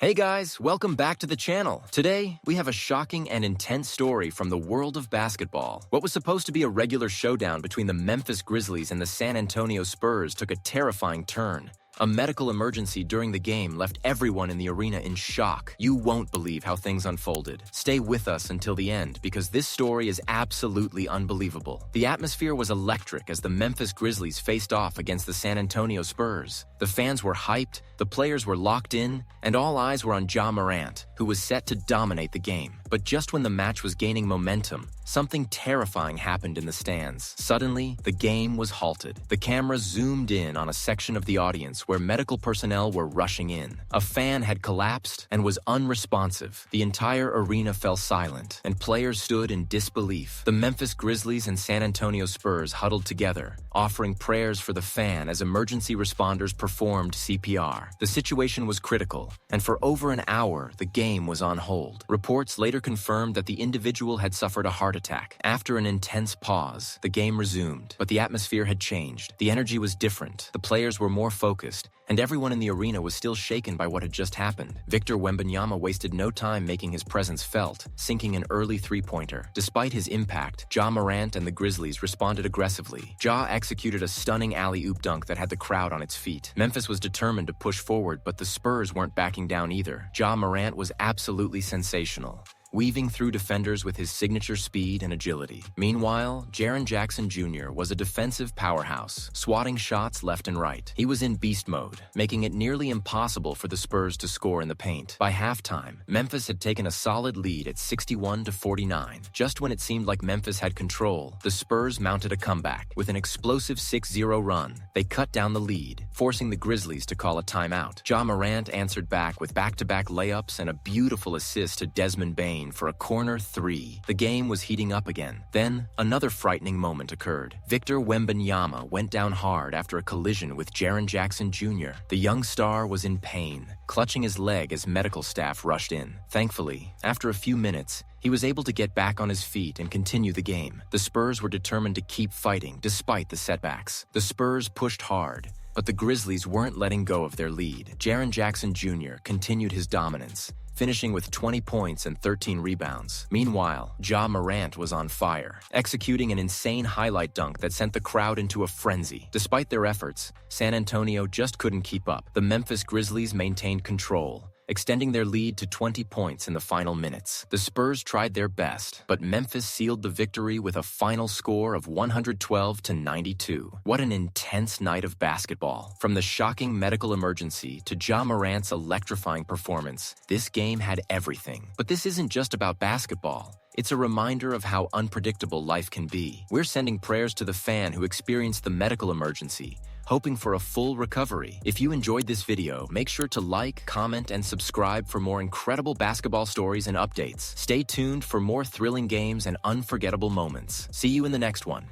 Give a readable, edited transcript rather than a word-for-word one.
Hey guys, welcome back to the channel. Today, we have a shocking and intense story from the world of basketball. What was supposed to be a regular showdown between the Memphis Grizzlies and the San Antonio Spurs took a terrifying turn. A medical emergency during the game left everyone in the arena in shock. You won't believe how things unfolded. Stay with us until the end because this story is absolutely unbelievable. The atmosphere was electric as the Memphis Grizzlies faced off against the San Antonio Spurs. The fans were hyped, the players were locked in, and all eyes were on Ja Morant, who was set to dominate the game. But just when the match was gaining momentum, something terrifying happened in the stands. Suddenly, the game was halted. The camera zoomed in on a section of the audience where medical personnel were rushing in. A fan had collapsed and was unresponsive. The entire arena fell silent, and players stood in disbelief. The Memphis Grizzlies and San Antonio Spurs huddled together, offering prayers for the fan as emergency responders performed CPR. The situation was critical, and for over an hour, the game was on hold. Reports later confirmed that the individual had suffered a heart attack. After an intense pause, the game resumed, but the atmosphere had changed. The energy was different, the players were more focused, and everyone in the arena was still shaken by what had just happened. Victor Wembanyama wasted no time making his presence felt, sinking an early three-pointer. Despite his impact, Ja Morant and the Grizzlies responded aggressively. Ja executed a stunning alley-oop dunk that had the crowd on its feet. Memphis was determined to push forward, but the Spurs weren't backing down either. Ja Morant was absolutely sensational, weaving through defenders with his signature speed and agility. Meanwhile, Jaren Jackson Jr. was a defensive powerhouse, swatting shots left and right. He was in beast mode, making it nearly impossible for the Spurs to score in the paint. By halftime, Memphis had taken a solid lead at 61-49. Just when it seemed like Memphis had control, the Spurs mounted a comeback. With an explosive 6-0 run, they cut down the lead, forcing the Grizzlies to call a timeout. Ja Morant answered back with back-to-back layups and a beautiful assist to Desmond Bane for a corner three. The game was heating up again. Then, another frightening moment occurred. Victor Wembanyama went down hard after a collision with Jaren Jackson Jr. The young star was in pain, clutching his leg as medical staff rushed in. Thankfully, after a few minutes, he was able to get back on his feet and continue the game. The Spurs were determined to keep fighting despite the setbacks. The Spurs pushed hard, but the Grizzlies weren't letting go of their lead. Jaren Jackson Jr. continued his dominance, finishing with 20 points and 13 rebounds. Meanwhile, Ja Morant was on fire, executing an insane highlight dunk that sent the crowd into a frenzy. Despite their efforts, San Antonio just couldn't keep up. The Memphis Grizzlies maintained control, extending their lead to 20 points in the final minutes. The Spurs tried their best, but Memphis sealed the victory with a final score of 112-92. What an intense night of basketball. From the shocking medical emergency to Ja Morant's electrifying performance, this game had everything. But this isn't just about basketball. It's a reminder of how unpredictable life can be. We're sending prayers to the fan who experienced the medical emergency, hoping for a full recovery. If you enjoyed this video, make sure to like, comment, and subscribe for more incredible basketball stories and updates. Stay tuned for more thrilling games and unforgettable moments. See you in the next one.